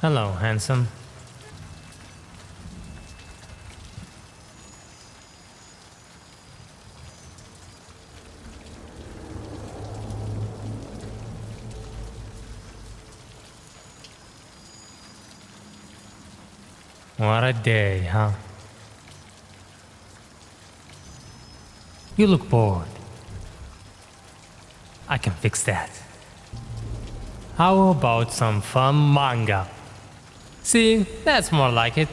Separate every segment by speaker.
Speaker 1: Hello, handsome. What a day, huh? You look bored. I can fix that. How about some fun manga? See, that's more like it.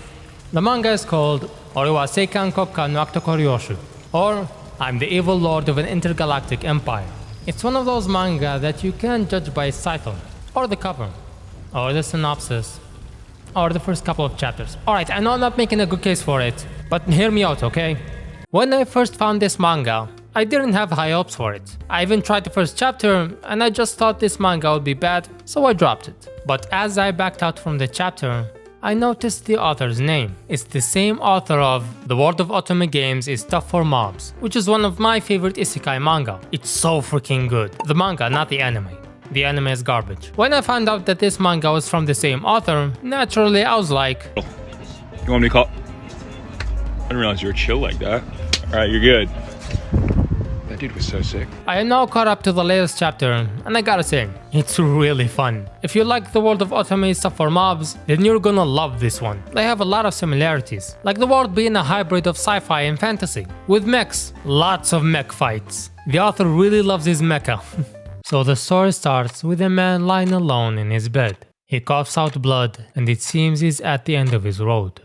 Speaker 1: The manga is called Oriwa Seikan Kokka no Aktokorioshu, or I'm the evil lord of an intergalactic empire. It's one of those manga that you can't judge by its title, or the cover, or the synopsis, or the first couple of chapters. Alright, I know I'm not making a good case for it, but hear me out, okay? When I first found this manga, I didn't have high hopes for it. I even tried the first chapter, and I just thought this manga would be bad, so I dropped it. But as I backed out from the chapter, I noticed the author's name. It's the same author of The World of Otome Games is Tough for Mobs, which is one of my favorite isekai manga. It's so freaking good. The manga, not the anime. The anime is garbage. When I found out that this manga was from the same author, naturally I was like,
Speaker 2: You want me to call? I didn't realize you were chill like that. Alright, you're good. That dude was so sick.
Speaker 1: I am now caught up to the latest chapter, and I gotta say, it's really fun. If you like the World of Otome Stuff for Mobs, then you're gonna love this one. They have a lot of similarities, like the world being a hybrid of sci-fi and fantasy. With mechs, lots of mech fights. The author really loves his mecha. So the story starts with a man lying alone in his bed. He coughs out blood, and it seems he's at the end of his road.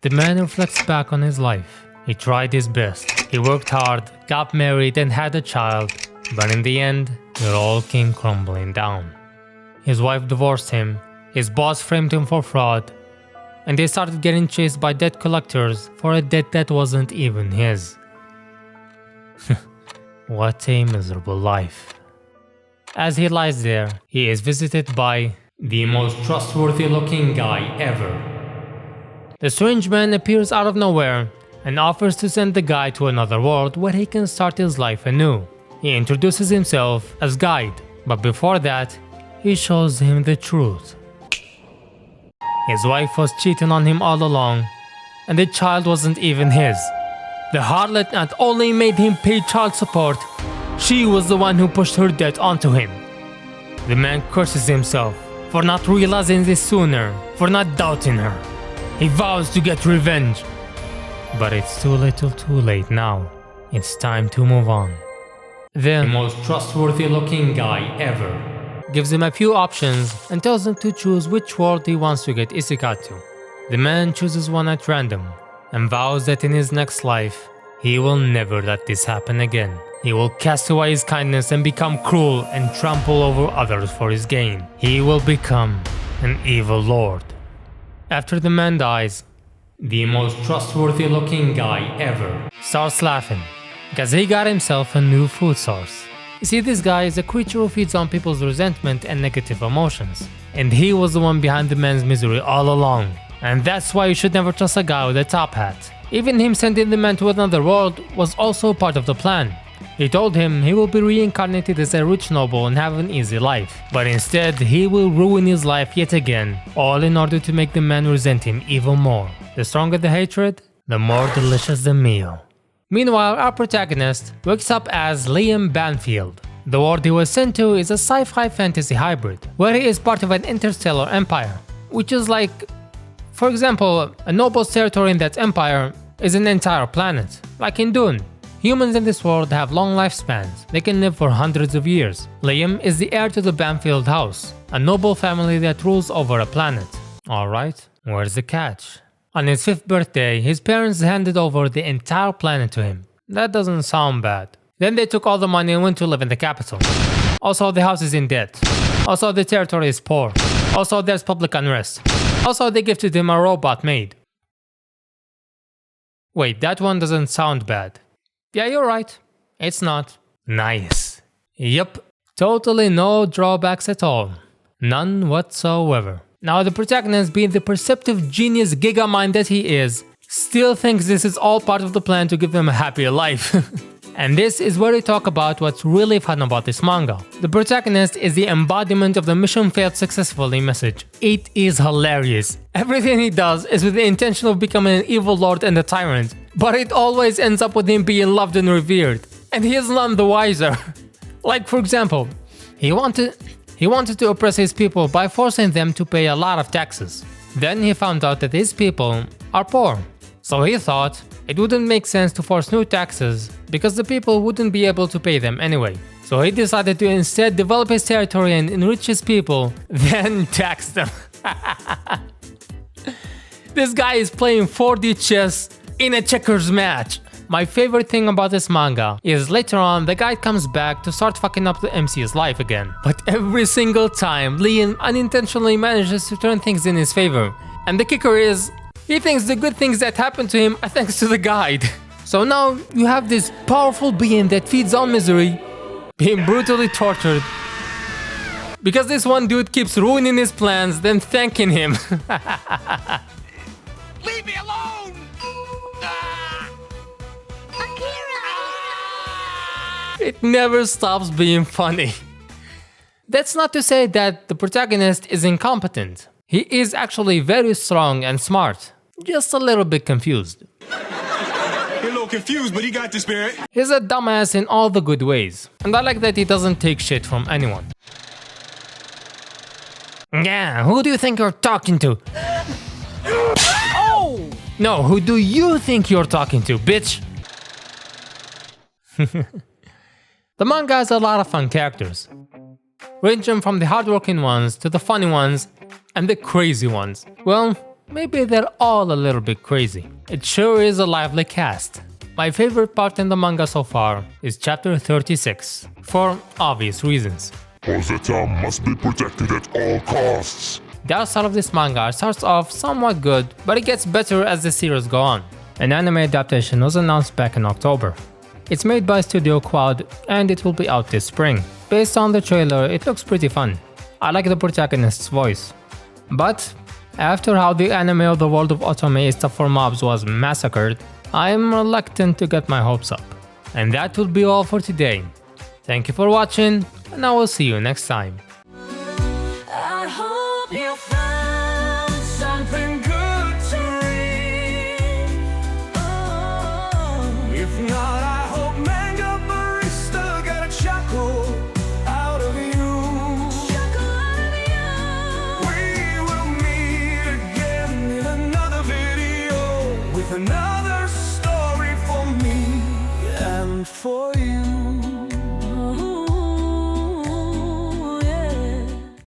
Speaker 1: The man reflects back on his life. He tried his best. He worked hard, got married and had a child, but in the end, it all came crumbling down. His wife divorced him, his boss framed him for fraud, and they started getting chased by debt collectors for a debt that wasn't even his. What a miserable life. As he lies there, he is visited by the most trustworthy looking guy ever. The strange man appears out of nowhere and offers to send the guy to another world where he can start his life anew. He introduces himself as Guide, but before that, he shows him the truth. His wife was cheating on him all along, and the child wasn't even his. The harlot not only made him pay child support, she was the one who pushed her debt onto him. The man curses himself for not realizing this sooner, for not doubting her. He vows to get revenge. But it's too little too late now. It's time to move on. Then, the most trustworthy looking guy ever gives him a few options and tells him to choose which world he wants to get isekai to. The man chooses one at random and vows that in his next life, he will never let this happen again. He will cast away his kindness and become cruel and trample over others for his gain. He will become an evil lord. After the man dies, the most trustworthy looking guy ever starts laughing because he got himself a new food source. You see, this guy is a creature who feeds on people's resentment and negative emotions, and he was the one behind the man's misery all along. And that's why you should never trust a guy with a top hat. Even him sending the man to another world was also part of the plan. He told him he will be reincarnated as a rich noble and have an easy life, but instead he will ruin his life yet again, all in order to make the man resent him even more. The stronger the hatred, the more delicious the meal. Meanwhile, our protagonist wakes up as Liam Banfield. The world he was sent to is a sci-fi fantasy hybrid, where he is part of an interstellar empire, which is like, for example, a noble's territory in that empire is an entire planet, like in Dune. Humans in this world have long lifespans, they can live for hundreds of years. Liam is the heir to the Banfield house, a noble family that rules over a planet. Alright, where's the catch? On his 5th birthday, his parents handed over the entire planet to him. That doesn't sound bad. Then they took all the money and went to live in the capital. Also, the house is in debt. Also, the territory is poor. Also, there's public unrest. Also, they gifted him a robot maid. Wait, that one doesn't sound bad. Yeah, you're right. It's not. Nice. Yup. Totally no drawbacks at all. None whatsoever. Now the protagonist, being the perceptive genius gigamind that he is, still thinks this is all part of the plan to give him a happier life. And this is where we talk about what's really fun about this manga. The protagonist is the embodiment of the mission failed successfully message. It is hilarious. Everything he does is with the intention of becoming an evil lord and a tyrant, but it always ends up with him being loved and revered. And he is none the wiser. Like for example, he wanted to oppress his people by forcing them to pay a lot of taxes. Then he found out that his people are poor. So he thought it wouldn't make sense to force new taxes because the people wouldn't be able to pay them anyway. So he decided to instead develop his territory and enrich his people, then tax them. This guy is playing 4D chess in a checkers match. My favorite thing about this manga is later on the guy comes back to start fucking up the MC's life again. But every single time, Leon unintentionally manages to turn things in his favor. And the kicker is, he thinks the good things that happen to him are thanks to the guide. So now you have this powerful being that feeds on misery, being brutally tortured, because this one dude keeps ruining his plans, then thanking him.
Speaker 3: Leave me alone!
Speaker 1: It never stops being funny. That's not to say that the protagonist is incompetent. He is actually very strong and smart, just a little bit confused.
Speaker 3: You're a little confused, but he got the spirit.
Speaker 1: He's a dumbass in all the good ways, and I like that he doesn't take shit from anyone. Yeah, who do you think you're talking to?
Speaker 3: Oh!
Speaker 1: No, who do you think you're talking to, bitch? The manga has a lot of fun characters, ranging from the hardworking ones to the funny ones and the crazy ones. Well, maybe they're all a little bit crazy. It sure is a lively cast. My favorite part in the manga so far is chapter 36, for obvious reasons.
Speaker 4: Rosetta must be protected at all costs.
Speaker 1: The art of this manga starts off somewhat good, but it gets better as the series go on. An anime adaptation was announced back in October. It's made by Studio Quad and it will be out this spring. Based on the trailer, it looks pretty fun. I like the protagonist's voice. But after how the anime of the world of Otome is Stuff for Mobs was massacred, I'm reluctant to get my hopes up. And that will be all for today. Thank you for watching, and I will see you next time.